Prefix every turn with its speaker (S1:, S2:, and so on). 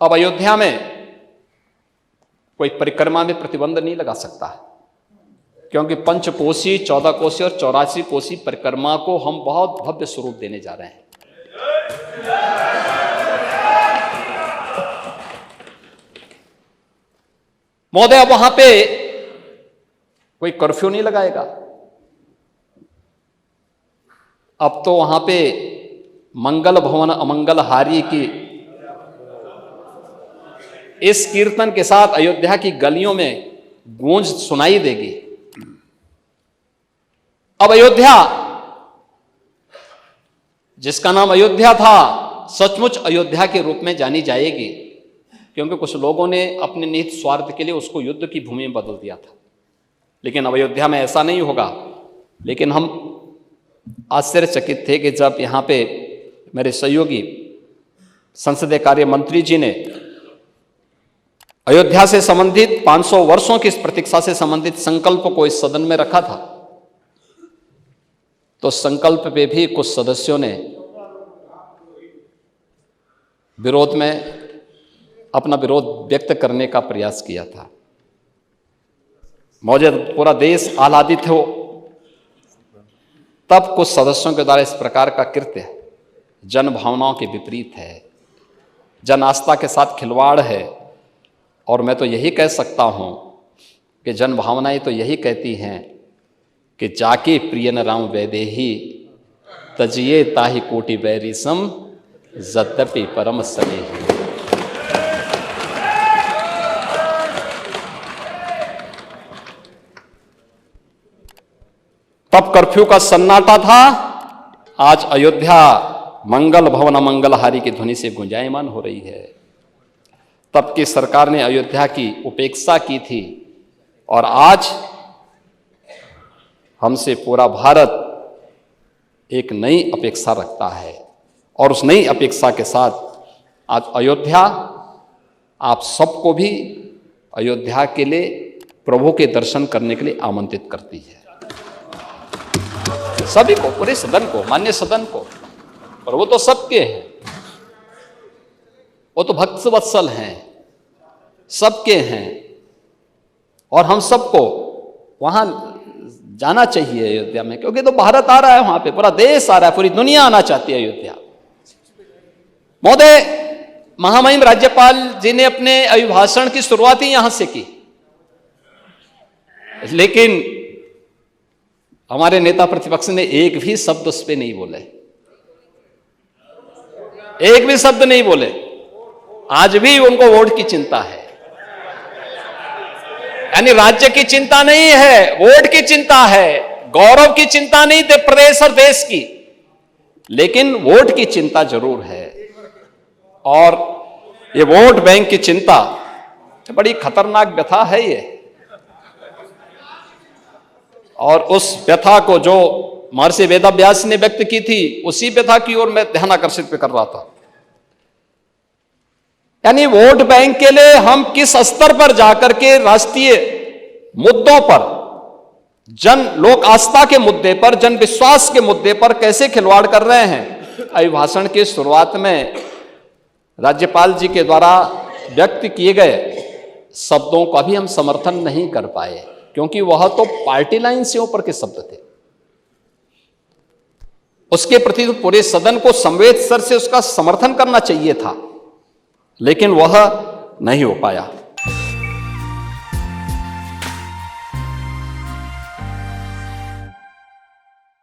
S1: अब अयोध्या में कोई परिक्रमा में प्रतिबंध नहीं लगा सकता, क्योंकि पंचकोसी, 14 कोसी और 84 कोसी परिक्रमा को हम बहुत भव्य स्वरूप देने जा रहे हैं। महोदय, अब वहां पे कोई कर्फ्यू नहीं लगाएगा। अब तो वहां पे मंगल भवन अमंगल हारी की इस कीर्तन के साथ अयोध्या की गलियों में गूंज सुनाई देगी। अब अयोध्या, जिसका नाम अयोध्या था, सचमुच अयोध्या के रूप में जानी जाएगी, क्योंकि कुछ लोगों ने अपने निहित स्वार्थ के लिए उसको युद्ध की भूमि में बदल दिया था। लेकिन अब अयोध्या में ऐसा नहीं होगा। लेकिन हम आश्चर्यचकित थे कि जब यहां पे मेरे सहयोगी संसदीय कार्य मंत्री जी ने अयोध्या से संबंधित 500 वर्षों की इस प्रतीक्षा से संबंधित संकल्प को इस सदन में रखा था, तो संकल्प पे भी कुछ सदस्यों ने विरोध में अपना विरोध व्यक्त करने का प्रयास किया था। मौजूद पूरा देश आह्लादित हो, तब कुछ सदस्यों के द्वारा इस प्रकार का कृत्य जन भावनाओं के विपरीत है, जन आस्था के साथ खिलवाड़ है। और मैं तो यही कह सकता हूं कि जन भावनाएं तो यही कहती हैं कि जाके प्रिय न राम वैदेही तजिए ताहि कोटि बैरिसम यद्यपि परम स्नेही। तब कर्फ्यू का सन्नाटा था, आज अयोध्या मंगल भवन अमंगल हारी की ध्वनि से गुंजायमान हो रही है। तब की सरकार ने अयोध्या की उपेक्षा की थी, और आज हमसे पूरा भारत एक नई अपेक्षा रखता है। और उस नई अपेक्षा के साथ आज अयोध्या आप सबको भी अयोध्या के लिए प्रभु के दर्शन करने के लिए आमंत्रित करती है। सभी को, पूरे सदन को, मान्य सदन को। पर वो तो सबके हैं, वो तो भक्त वत्सल हैं, सबके हैं। और हम सबको वहां जाना चाहिए अयोध्या में, क्योंकि तो भारत आ रहा है, वहां पे पूरा देश आ रहा है, पूरी दुनिया आना चाहती है अयोध्या। महोदय, महामहिम राज्यपाल जी ने अपने अभिभाषण की शुरुआत ही यहां से की, लेकिन हमारे नेता प्रतिपक्ष ने एक भी शब्द उस पर नहीं बोले, एक भी शब्द नहीं बोले। आज भी उनको वोट की चिंता है, यानी राज्य की चिंता नहीं है, वोट की चिंता है, गौरव की चिंता नहीं थे प्रदेश और देश की, लेकिन वोट की चिंता जरूर है। और ये वोट बैंक की चिंता बड़ी खतरनाक व्यथा है ये। और उस व्यथा को जो महर्षि वेदव्यास ने व्यक्त की थी, उसी व्यथा की ओर मैं ध्यान आकर्षित कर रहा था। यानी वोट बैंक के लिए हम किस स्तर पर जाकर के राष्ट्रीय मुद्दों पर, जन लोक आस्था के मुद्दे पर, जन विश्वास के मुद्दे पर कैसे खिलवाड़ कर रहे हैं। अभिभाषण की शुरुआत में राज्यपाल जी के द्वारा व्यक्त किए गए शब्दों का भी हम समर्थन नहीं कर पाए, क्योंकि वह तो पार्टी लाइन से ऊपर के शब्द थे। उसके प्रति तो पूरे सदन को संवेद स्तर से उसका समर्थन करना चाहिए था, लेकिन वह नहीं हो पाया।